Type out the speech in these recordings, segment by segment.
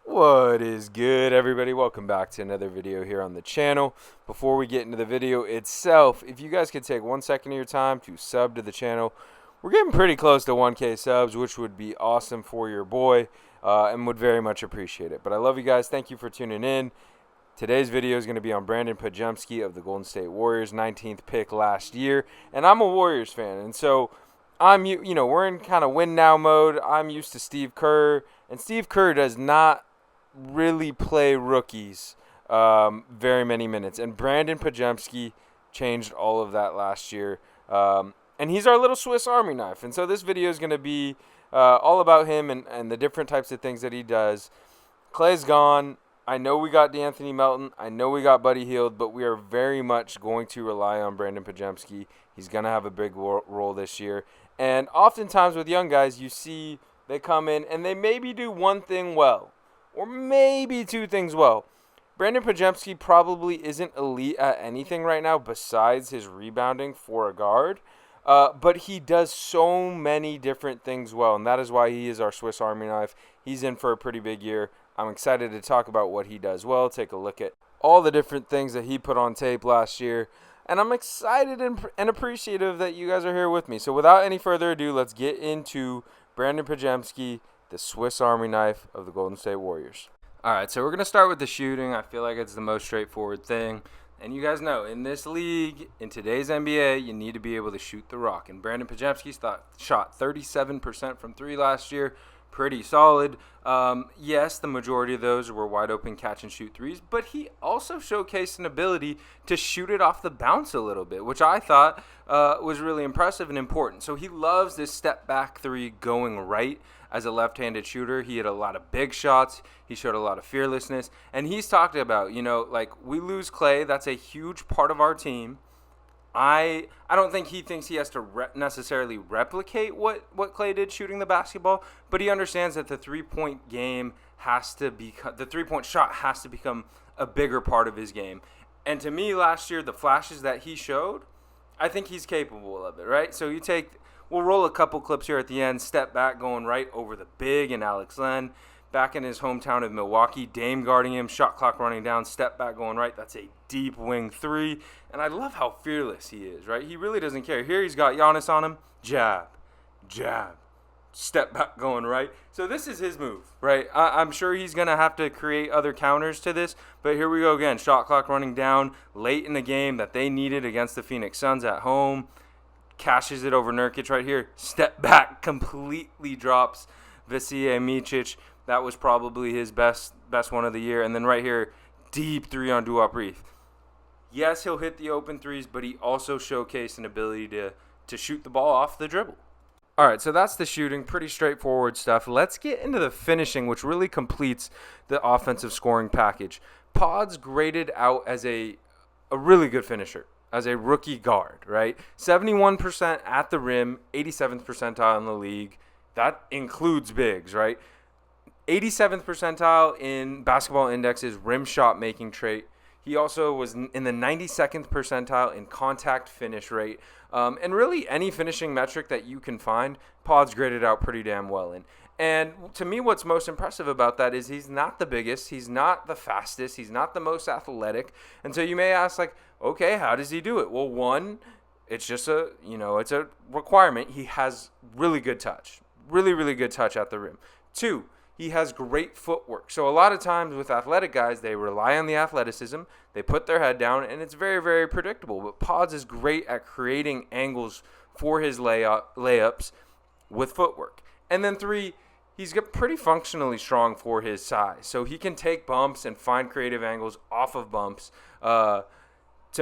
What is good, everybody? Welcome back to another video here on the channel. Before we get into the video itself, if you guys could take 1 second of your time to sub to the channel, we're getting pretty close to 1K subs, which would be awesome for your boy, and would very much appreciate it. But I love you guys. Thank you for tuning in. Today's video is going to be on Brandin Podziemski of the Golden State Warriors, 19th pick last year, and I'm a Warriors fan, and so we're in kind of win now mode. I'm used to Steve Kerr, and Steve Kerr does not really play rookies very many minutes. And Brandin Podziemski changed all of that last year. And he's our little Swiss Army knife. And so this video is going to be all about him and the different types of things that he does. Clay's gone. I know we got D'Anthony Melton. I know we got Buddy Hield, but we are very much going to rely on Brandin Podziemski. He's going to have a big role this year. And oftentimes with young guys, you see they come in and they maybe do one thing well, or maybe two things well. Brandin Podziemski probably isn't elite at anything right now besides his rebounding for a guard, but he does so many different things well, and that is why he is our Swiss Army knife. He's in for a pretty big year. I'm excited to talk about what he does well, take a look at all the different things that he put on tape last year, and I'm excited and appreciative that you guys are here with me. So without any further ado, let's get into Brandin Podziemski, the Swiss Army knife of the Golden State Warriors. All right, so we're going to start with the shooting. I feel like it's the most straightforward thing. And you guys know, in this league, in today's NBA, you need to be able to shoot the rock. And Brandin Podziemski shot 37% from three last year. Pretty solid. Yes, the majority of those were wide open catch and shoot threes, but he also showcased an ability to shoot it off the bounce a little bit, which I thought was really impressive and important. So he loves this step back three going right as a left-handed shooter. He had a lot of big shots. He showed a lot of fearlessness, and he's talked about, we lose Clay. That's a huge part of our team. I don't think he thinks he has to necessarily replicate what Clay did shooting the basketball, but he understands that the three-point game the three-point shot has to become a bigger part of his game. And to me, last year, the flashes that he showed, I think he's capable of it, right? So we'll roll a couple clips here at the end, step back going right over the big and Alex Len. Back in his hometown of Milwaukee, Dame guarding him, shot clock running down, step back going right. That's a deep wing three. And I love how fearless he is, right? He really doesn't care. Here he's got Giannis on him. Jab, jab, step back going right. So this is his move, right? I'm sure he's going to have to create other counters to this. But here we go again. Shot clock running down late in the game that they needed against the Phoenix Suns at home. Cashes it over Nurkic right here. Step back, completely drops Vasilije Micic. That was probably his best one of the year. And then right here, deep three on Duop Reith. Yes, he'll hit the open threes, but he also showcased an ability to shoot the ball off the dribble. All right, so that's the shooting. Pretty straightforward stuff. Let's get into the finishing, which really completes the offensive scoring package. Pods graded out as a really good finisher, as a rookie guard, right? 71% at the rim, 87th percentile in the league. That includes bigs, right? 87th percentile in Basketball Index's rim shot making trait. He also was in the 92nd percentile in contact finish rate. And really any finishing metric that you can find, Pod's graded out pretty damn well in. And to me, what's most impressive about that is he's not the biggest, he's not the fastest, he's not the most athletic. And so you may ask, okay, how does he do it? Well, one, it's just it's a requirement. He has really good touch, really, really good touch at the rim. Two, he has great footwork. So a lot of times with athletic guys, they rely on the athleticism. They put their head down, and it's very, very predictable. But Pods is great at creating angles for his layups with footwork. And then three, he's pretty functionally strong for his size. So he can take bumps and find creative angles off of bumps to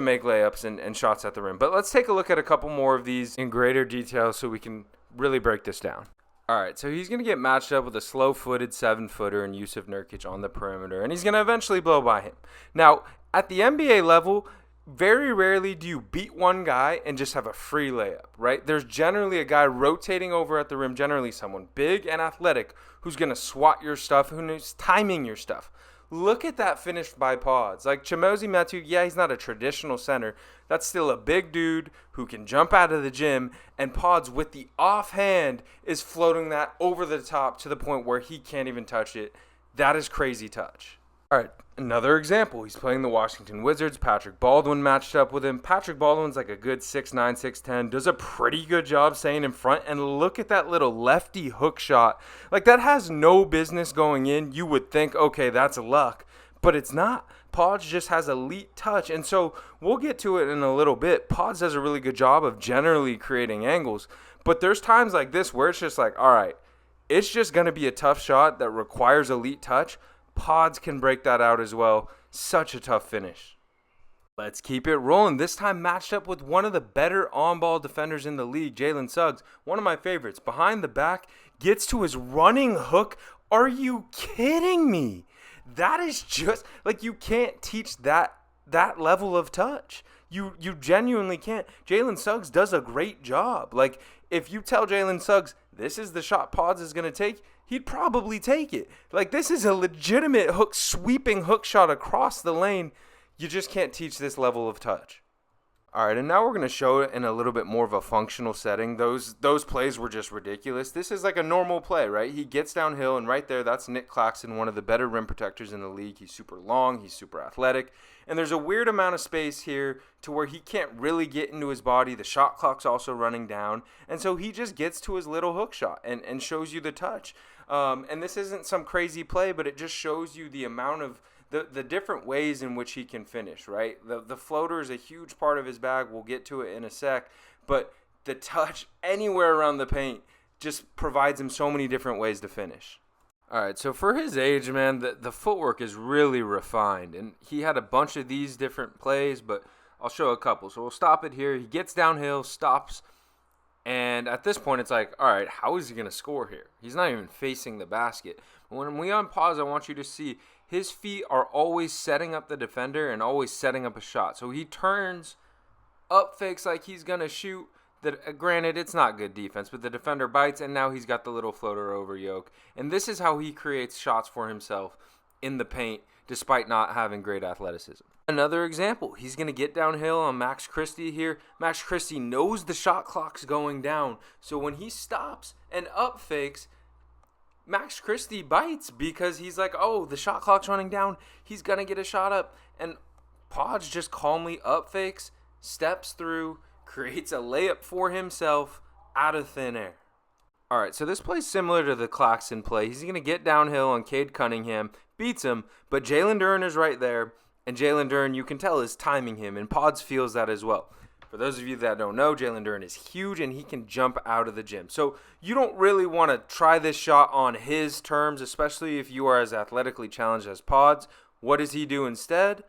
make layups and shots at the rim. But let's take a look at a couple more of these in greater detail so we can really break this down. All right, so he's going to get matched up with a slow-footed 7-footer in Jusuf Nurkic on the perimeter, and he's going to eventually blow by him. Now, at the NBA level, very rarely do you beat one guy and just have a free layup, right? There's generally a guy rotating over at the rim, generally someone big and athletic who's going to swat your stuff, who's timing your stuff. Look at that finish by Pods. Chimezie Metu, yeah, he's not a traditional center. That's still a big dude who can jump out of the gym, and Pods with the offhand is floating that over the top to the point where he can't even touch it. That is crazy touch. All right, another example. He's playing the Washington Wizards. Patrick Baldwin matched up with him. Patrick Baldwin's like a good 6'9", 6'10", does a pretty good job staying in front. And look at that little lefty hook shot. Like, that has no business going in. You would think, okay, that's luck. But it's not. Pods just has elite touch. And so we'll get to it in a little bit. Pods does a really good job of generally creating angles. But there's times like this where it's just like, all right, it's just going to be a tough shot that requires elite touch. Pods can break that out as well. Such a tough finish. Let's keep it rolling. This time matched up with one of the better on-ball defenders in the league, Jalen Suggs. One of my favorites. Behind the back, gets to his running hook. Are you kidding me? That is just, like, you can't teach that level of touch. You genuinely can't. Jalen Suggs does a great job. Like, if you tell Jalen Suggs, this is the shot Pods is going to take, he'd probably take it. Like, this is a legitimate sweeping hook shot across the lane. You just can't teach this level of touch. All right, and now we're going to show it in a little bit more of a functional setting. Those plays were just ridiculous. This is like a normal play, right? He gets downhill, and right there, that's Nick Claxton, one of the better rim protectors in the league. He's super long. He's super athletic. And there's a weird amount of space here to where he can't really get into his body. The shot clock's also running down. And so he just gets to his little hook shot and shows you the touch. And this isn't some crazy play, but it just shows you the amount of the different ways in which he can finish, right? The floater is a huge part of his bag. We'll get to it in a sec. But the touch anywhere around the paint just provides him so many different ways to finish. All right, so for his age, man, the footwork is really refined. And he had a bunch of these different plays, but I'll show a couple. So we'll stop it here. He gets downhill, stops. And at this point, it's like, all right, how is he going to score here? He's not even facing the basket. But when we unpause, I want you to see his feet are always setting up the defender and always setting up a shot. So he turns, up fakes like he's going to shoot. Granted, it's not good defense, but the defender bites, and now he's got the little floater over yoke. And this is how he creates shots for himself in the paint, despite not having great athleticism. Another example, he's going to get downhill on Max Christie here. Max Christie knows the shot clock's going down, so when he stops and up fakes, Max Christie bites because he's like, oh, the shot clock's running down. He's going to get a shot up. And Podge just calmly up fakes, steps through, creates a layup for himself out of thin air. All right, so this play's similar to the Claxton play. He's going to get downhill on Cade Cunningham, beats him, but Jalen Duren is right there. And Jalen Duren, you can tell, is timing him, and Pods feels that as well. For those of you that don't know, Jalen Duren is huge, and he can jump out of the gym. So you don't really want to try this shot on his terms, especially if you are as athletically challenged as Pods. What does he do instead?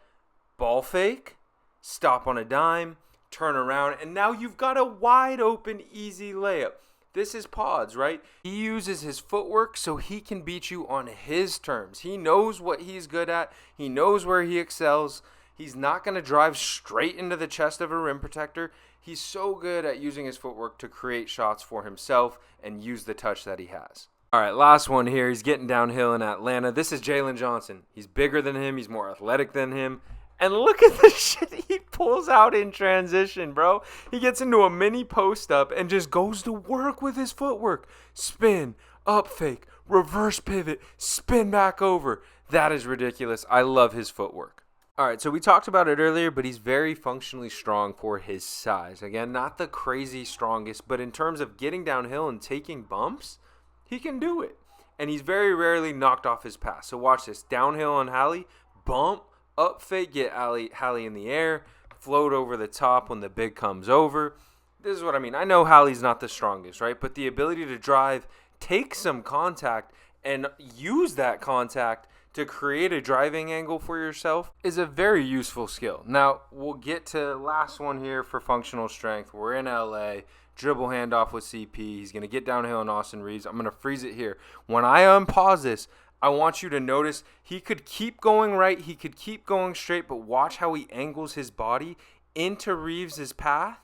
Ball fake, stop on a dime, turn around, and now you've got a wide open, easy layup. This is Pods, right? He uses his footwork so he can beat you on his terms. He knows what he's good at. He knows where he excels. He's not going to drive straight into the chest of a rim protector. He's so good at using his footwork to create shots for himself and use the touch that he has. All right, last one here. He's getting downhill in Atlanta. This is Jalen Johnson. He's bigger than him. He's more athletic than him. And look at the shit he pulls out in transition, bro. He gets into a mini post-up and just goes to work with his footwork. Spin, up fake, reverse pivot, spin back over. That is ridiculous. I love his footwork. All right, so we talked about it earlier, but he's very functionally strong for his size. Again, not the crazy strongest, but in terms of getting downhill and taking bumps, he can do it. And he's very rarely knocked off his pass. So watch this. Downhill on Hallie, bump, up fake, get Hallie in the air, float over the top when the big comes over. This is what I mean. I know Hallie's not the strongest, right? But the ability to drive, take some contact, and use that contact to create a driving angle for yourself is a very useful skill. Now, we'll get to last one here for functional strength. We're in LA. Dribble handoff with CP. He's going to get downhill in Austin Reeves. I'm going to freeze it here. When I unpause this, I want you to notice he could keep going right. He could keep going straight, but watch how he angles his body into Reeves' path,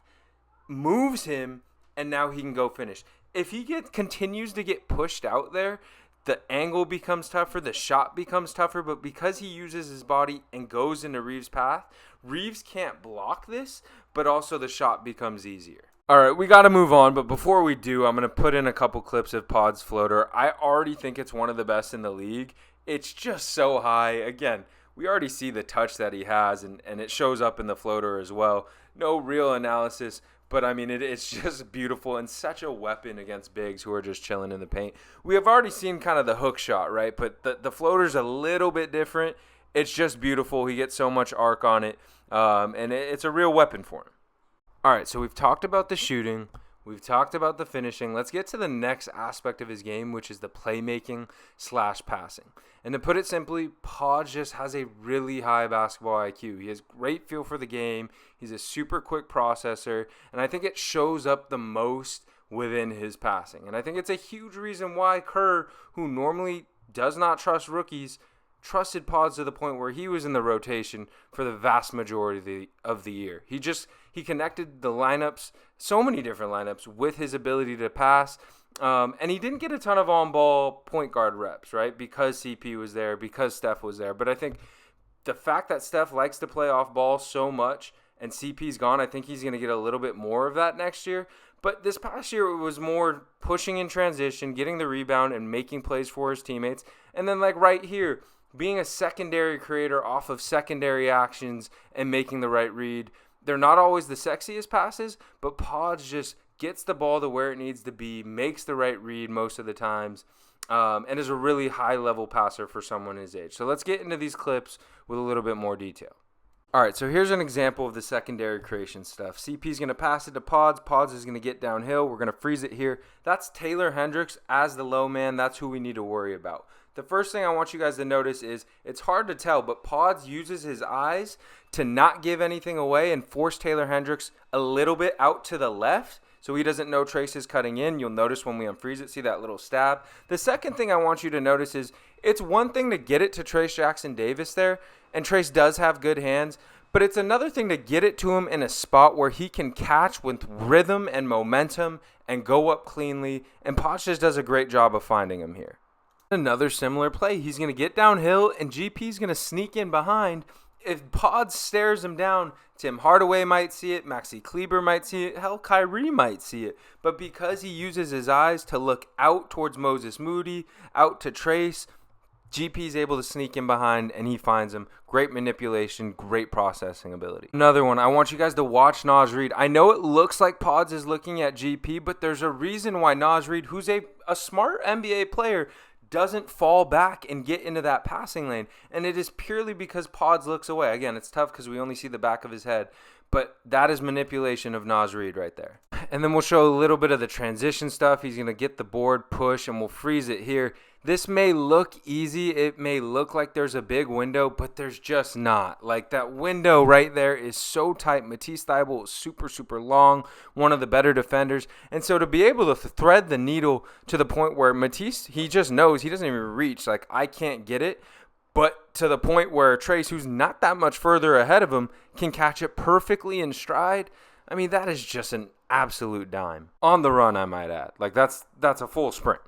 moves him, and now he can go finish. If he continues to get pushed out there, the angle becomes tougher, the shot becomes tougher, but because he uses his body and goes into Reeves' path, Reeves can't block this, but also the shot becomes easier. All right, we got to move on, but before we do, I'm going to put in a couple clips of Pod's floater. I already think it's one of the best in the league. It's just so high. Again, we already see the touch that he has, and it shows up in the floater as well. No real analysis, but I mean, it's just beautiful and such a weapon against bigs who are just chilling in the paint. We have already seen kind of the hook shot, right? But the floater's a little bit different. It's just beautiful. He gets so much arc on it, and it's a real weapon for him. All right, so we've talked about the shooting. We've talked about the finishing. Let's get to the next aspect of his game, which is the playmaking / passing. And to put it simply, Podge just has a really high basketball IQ. He has great feel for the game. He's a super quick processor, and I think it shows up the most within his passing. And I think it's a huge reason why Kerr, who normally does not trust rookies, trusted Pods to the point where he was in the rotation for the vast majority of the year. He connected the lineups, so many different lineups, with his ability to pass. And he didn't get a ton of on-ball point guard reps, right? Because CP was there, because Steph was there. But I think the fact that Steph likes to play off ball so much and CP's gone, I think he's going to get a little bit more of that next year. But this past year, it was more pushing in transition, getting the rebound, and making plays for his teammates. And then, like right here, being a secondary creator off of secondary actions and making the right read. They're not always the sexiest passes, but Pods just gets the ball to where it needs to be, makes the right read most of the times, and is a really high-level passer for someone his age. So let's get into these clips with a little bit more detail. All right, so here's an example of the secondary creation stuff. CP's going to pass it to Pods. Pods is going to get downhill. We're going to freeze it here. That's Taylor Hendricks as the low man. That's who we need to worry about. The first thing I want you guys to notice is it's hard to tell, but Pods uses his eyes to not give anything away and force Taylor Hendricks a little bit out to the left so he doesn't know Trace is cutting in. You'll notice when we unfreeze it, see that little stab. The second thing I want you to notice is it's one thing to get it to Trace Jackson Davis there, and Trace does have good hands, but it's another thing to get it to him in a spot where he can catch with rhythm and momentum and go up cleanly, and Pods just does a great job of finding him here. Another similar play. He's going to get downhill, and GP's going to sneak in behind. If Pods stares him down, Tim Hardaway might see it, Maxi Kleber might see it, hell, Kyrie might see it. But because he uses his eyes to look out towards Moses Moody, out to Trace, GP's able to sneak in behind, and he finds him. Great manipulation, great processing ability. Another one, I want you guys to watch Naz Reid. I know it looks like Pods is looking at GP, but there's a reason why Naz Reid, who's a smart NBA player, doesn't fall back and get into that passing lane. And it is purely because Pods looks away. Again, it's tough because we only see the back of his head. But that is manipulation of Naz Reid right there. And then we'll show a little bit of the transition stuff. He's going to get the board, push, and we'll freeze it here. This may look easy. It may look like there's a big window, but there's just not. Like, that window right there is so tight. Matisse Thybulle is super, super long, one of the better defenders. And so to be able to thread the needle to the point where Matisse, he just knows, he doesn't even reach. Like, I can't get it. But to the point where Trace, who's not that much further ahead of him, can catch it perfectly in stride. I mean, that is just an absolute dime. On the run, I might add. Like, that's a full sprint.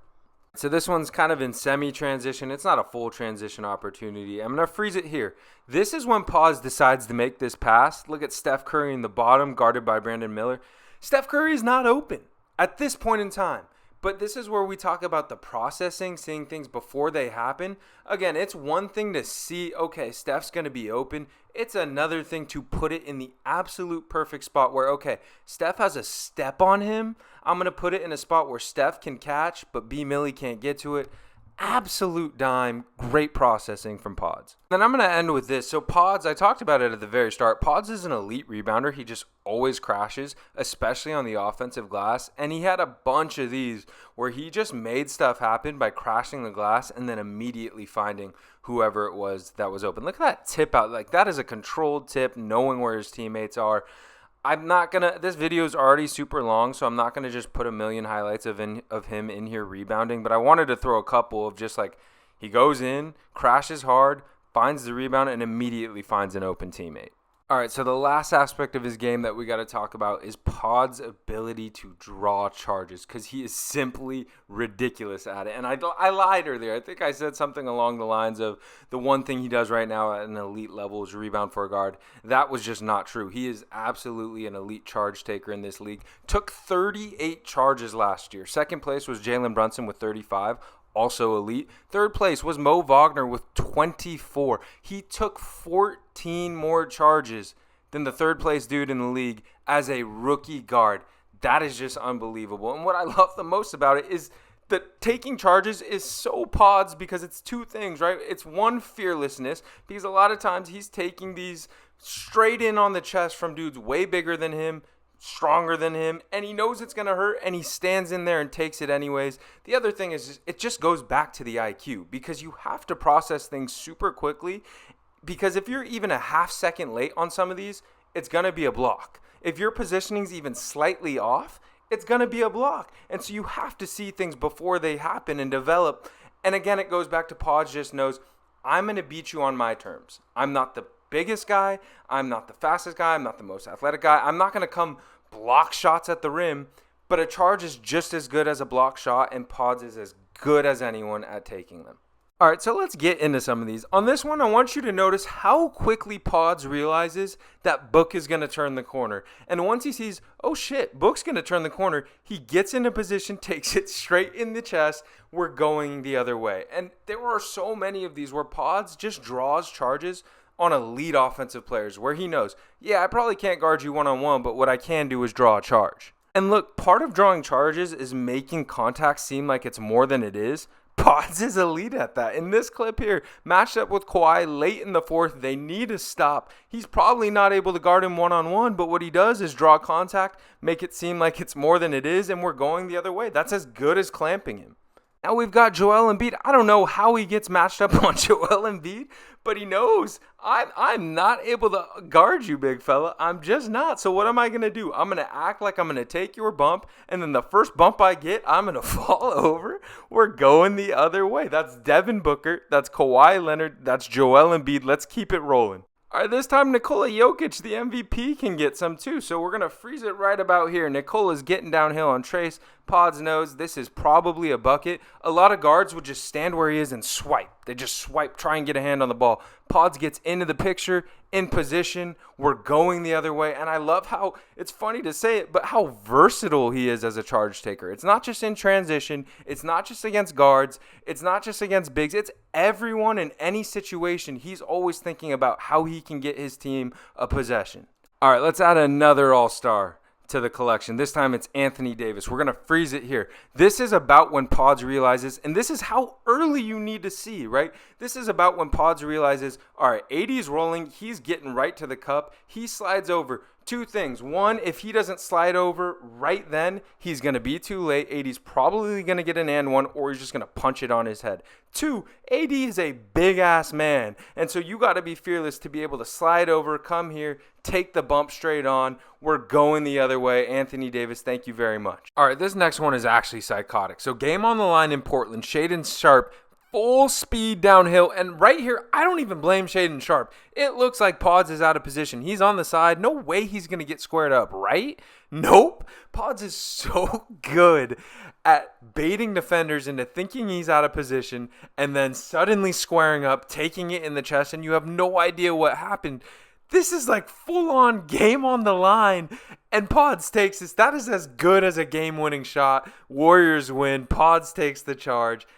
So this one's kind of in semi-transition. It's not a full transition opportunity. I'm going to freeze it here. This is when Pods decides to make this pass. Look at Steph Curry in the bottom, guarded by Brandon Miller. Steph Curry is not open at this point in time. But this is where we talk about the processing, seeing things before they happen. Again, it's one thing to see, okay, Steph's going to be open. It's another thing to put it in the absolute perfect spot where, okay, Steph has a step on him. I'm going to put it in a spot where Steph can catch, but B. Millie can't get to it. Absolute dime. Great processing from Pods. Then I'm going to end with this. So Pods, I talked about it at the very start. Pods is an elite rebounder. He just always crashes, especially on the offensive glass. And he had a bunch of these where he just made stuff happen by crashing the glass and then immediately finding whoever it was that was open. Look at that tip out. Like, that is a controlled tip, knowing where his teammates are. I'm not going to – this video is already super long, so I'm not going to just put a million highlights of him in here rebounding. But I wanted to throw a couple of just like he goes in, crashes hard, finds the rebound, and immediately finds an open teammate. All right, so the last aspect of his game that we got to talk about is Pod's ability to draw charges, because he is simply ridiculous at it. And I lied earlier. I think I said something along the lines of the one thing he does right now at an elite level is rebound for a guard. That was just not true. He is absolutely an elite charge taker in this league. Took 38 charges last year. Second place was Jalen Brunson with 35. also elite. Third place was Mo Wagner with 24. He took 14 more charges than the third place dude in the league as a rookie guard. That is just unbelievable. And what I love the most about it is that taking charges is so Pods because it's two things, right? It's one, fearlessness, because a lot of times he's taking these straight in on the chest from dudes way bigger than him, stronger than him, and he knows it's going to hurt, and he stands in there and takes it anyways. The other thing is it just goes back to the IQ, because you have to process things super quickly, because if you're even a half second late on some of these, it's going to be a block. If your positioning's even slightly off, it's going to be a block. And so you have to see things before they happen and develop. And again, it goes back to Pods just knows, I'm going to beat you on my terms. I'm not the biggest guy. I'm not the fastest guy. I'm not the most athletic guy. I'm not going to come block shots at the rim. But a charge is just as good as a block shot, and Pods is as good as anyone at taking them. All right, so let's get into some of these. On this one, I want you to notice how quickly Pods realizes that Book is going to turn the corner. And once he sees, oh shit, Book's going to turn the corner, he gets into position, takes it straight in the chest. We're going the other way. And there are so many of these where Pods just draws charges on elite offensive players where he knows, yeah, I probably can't guard you one-on-one, but what I can do is draw a charge. And look, part of drawing charges is making contact seem like it's more than it is. Pods is elite at that. In this clip here, matched up with Kawhi late in the fourth, they need a stop. He's probably not able to guard him one-on-one, but what he does is draw contact, make it seem like it's more than it is, and we're going the other way. That's as good as clamping him. Now we've got Joel Embiid. I don't know how he gets matched up on Joel Embiid, but he knows I'm not able to guard you, big fella. I'm just not. So what am I going to do? I'm going to act like I'm going to take your bump, and then the first bump I get, I'm going to fall over. We're going the other way. That's Devin Booker. That's Kawhi Leonard. That's Joel Embiid. Let's keep it rolling. All right, this time Nikola Jokic, the MVP, can get some too. So we're going to freeze it right about here. Nikola's getting downhill on Trace. Pods knows this is probably a bucket. A lot of guards would just stand where he is and swipe. They just swipe, try and get a hand on the ball. Pods gets into the picture, in position. We're going the other way. And I love how, it's funny to say it, but how versatile he is as a charge taker. It's not just in transition. It's not just against guards. It's not just against bigs. It's everyone in any situation. He's always thinking about how he can get his team a possession. All right, let's add another all-star to the collection. This time it's Anthony Davis. We're going to freeze it here. This is about when Pods realizes, and this is how early you need to see, right? This is about when Pods realizes, all right, AD's rolling. He's getting right to the cup. He slides over. Two things. One, if he doesn't slide over right then, he's going to be too late. AD's probably going to get an and one, or he's just going to punch it on his head. Two, AD is a big-ass man, and so you got to be fearless to be able to slide over, come here, take the bump straight on. We're going the other way. Anthony Davis, thank you very much. All right, this next one is actually psychotic. So game on the line in Portland, Shaedon Sharpe, full speed downhill, and right here, I don't even blame Shaedon Sharpe. It looks like Pods is out of position. He's on the side. No way he's going to get squared up, right? Nope. Pods is so good at baiting defenders into thinking he's out of position and then suddenly squaring up, taking it in the chest, and you have no idea what happened. This is like full-on game on the line, and Pods takes this. That is as good as a game-winning shot. Warriors win. Pods takes the charge.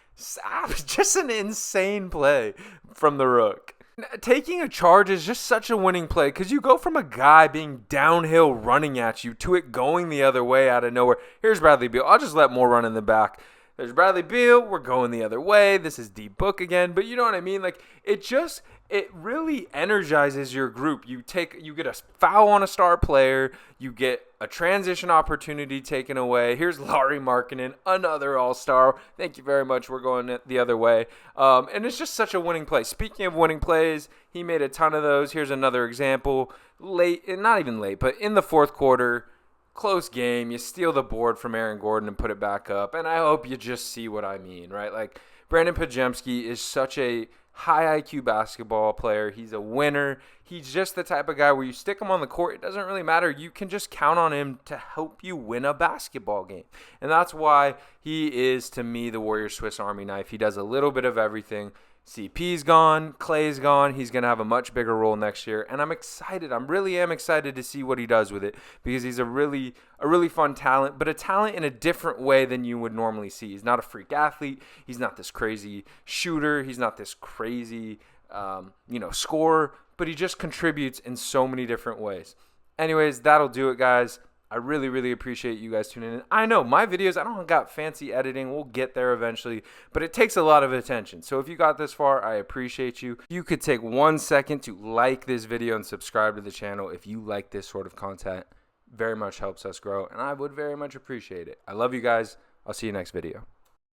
Just an insane play from the Rook. Taking a charge is just such a winning play because you go from a guy being downhill running at you to it going the other way out of nowhere. Here's Bradley Beal. I'll just let more run in the back. There's Bradley Beal. We're going the other way. This is D Book again. But you know what I mean? Like it really energizes your group. You get a foul on a star player. You get a transition opportunity taken away. Here's Lauri Markkanen, another all-star. Thank you very much. We're going the other way. And it's just such a winning play. Speaking of winning plays, he made a ton of those. Here's another example. Late, not even late, but in the fourth quarter, close game. You steal the board from Aaron Gordon and put it back up. And I hope you just see what I mean, right? Like, Brandin Podziemski is such a high IQ basketball player. He's a winner. He's just the type of guy where you stick him on the court, it doesn't really matter. You can just count on him to help you win a basketball game. And that's why he is, to me, the Warriors' Swiss Army knife. He does a little bit of everything. CP's gone, Clay's gone. He's going to have a much bigger role next year, and I'm excited. I really am excited to see what he does with it because he's a really fun talent, but a talent in a different way than you would normally see. He's not a freak athlete. He's not this crazy shooter. He's not this crazy, scorer, but he just contributes in so many different ways. Anyways, that'll do it, guys. I really appreciate you guys tuning in. I know my videos, I don't got fancy editing. We'll get there eventually, but it takes a lot of attention. So if you got this far, I appreciate you. You could take 1 second to like this video and subscribe to the channel if you like this sort of content. Very much helps us grow, and I would very much appreciate it. I love you guys. I'll see you next video.